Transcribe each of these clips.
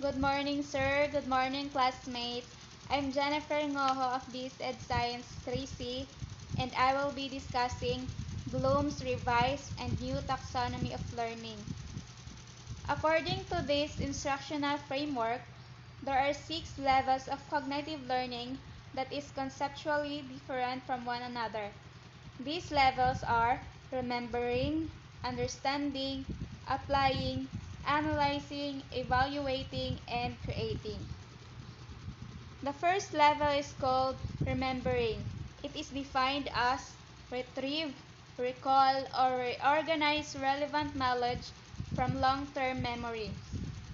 Good morning, sir. Good morning, classmates. I'm Jennifer Ngoho of Biz Ed Science 3C, and I will be discussing Bloom's revised and new taxonomy of learning. According to this instructional framework, there are 6 levels of cognitive learning that is conceptually different from one another. These levels are remembering, understanding, applying, analyzing, evaluating, and creating. The first level is called remembering. It is defined as retrieve, recall, or reorganize relevant knowledge from long-term memory.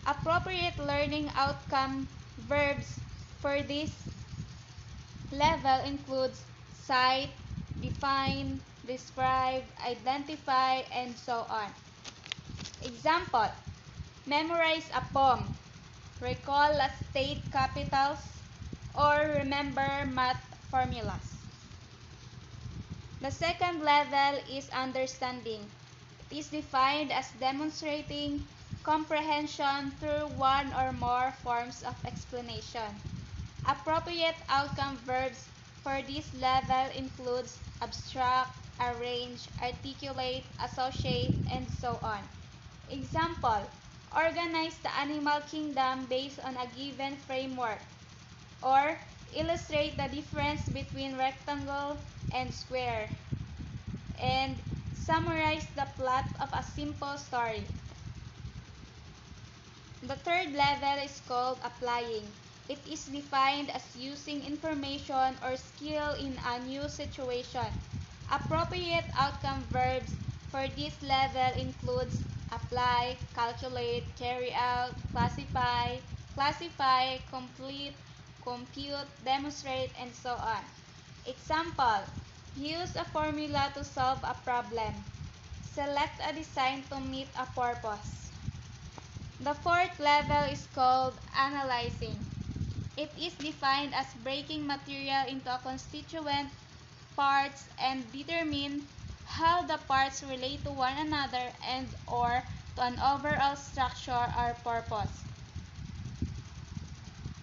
Appropriate learning outcome verbs for this level includes cite, define, describe, identify, and so on. Example, memorize a poem, recall a state capitals, or remember math formulas. The second level is understanding. It is defined as demonstrating comprehension through one or more forms of explanation. Appropriate outcome verbs for this level includes abstract, arrange, articulate, associate, and so on. Example, organize the animal kingdom based on a given framework, or illustrate the difference between rectangle and square, and summarize the plot of a simple story. The third level is called applying. It is defined as using information or skill in a new situation. Appropriate outcome verbs for this level includes apply, calculate, carry out, classify, complete, compute, demonstrate, and so on. Example, use a formula to solve a problem. Select a design to meet a purpose. The fourth level is called analyzing. It is defined as breaking material into constituent parts and determine how the parts relate to one another and or to an overall structure or purpose.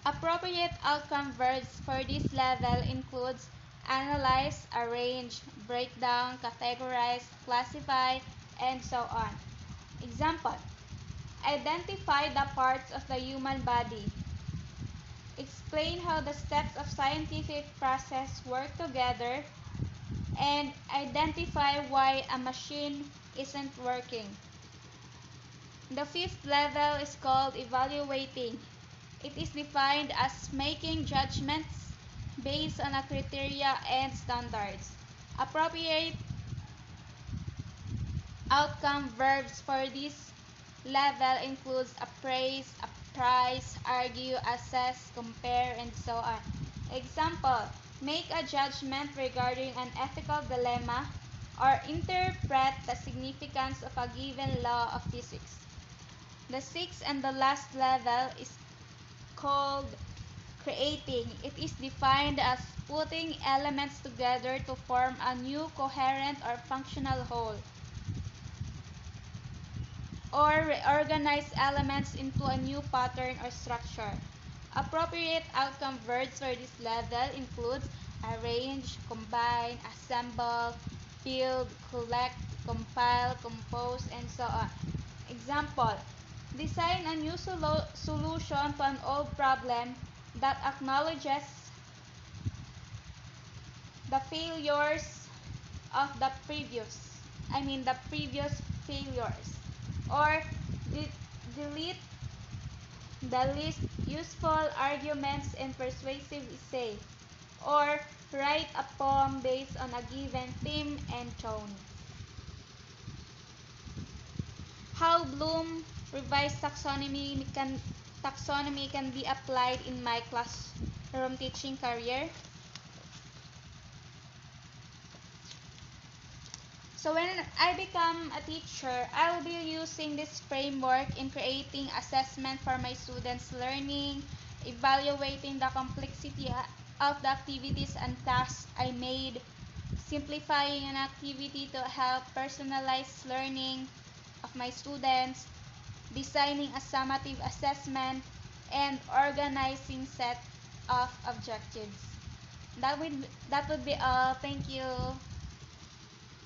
Appropriate outcome verbs for this level includes analyze, arrange, break down, categorize, classify, and so on. Example, identify the parts of the human body. Explain how the steps of scientific process work together, and identify why a machine isn't working. The fifth level is called evaluating. It is defined as making judgments based on a criteria and standards. Appropriate outcome verbs for this level includes appraise, apprise, argue, assess, compare, and so on. Example, make a judgment regarding an ethical dilemma or interpret the significance of a given law of physics. The sixth and the last level is called creating. It is defined as putting elements together to form a new coherent or functional whole, or reorganize elements into a new pattern or structure. Appropriate outcome verbs for this level includes arrange, combine, assemble, build, collect, compile, compose, and so on. Example, design a new solution to an old problem that acknowledges the failures of the previous failures, or delete the least useful arguments in persuasive essay, or write a poem based on a given theme and tone. How Bloom revised taxonomy can be applied in my classroom teaching career. So when I become a teacher, I will be using this framework in creating assessment for my students' learning, evaluating the complexity of the activities and tasks I made, simplifying an activity to help personalize learning of my students, designing a summative assessment, and organizing set of objectives. That would be all. Thank you.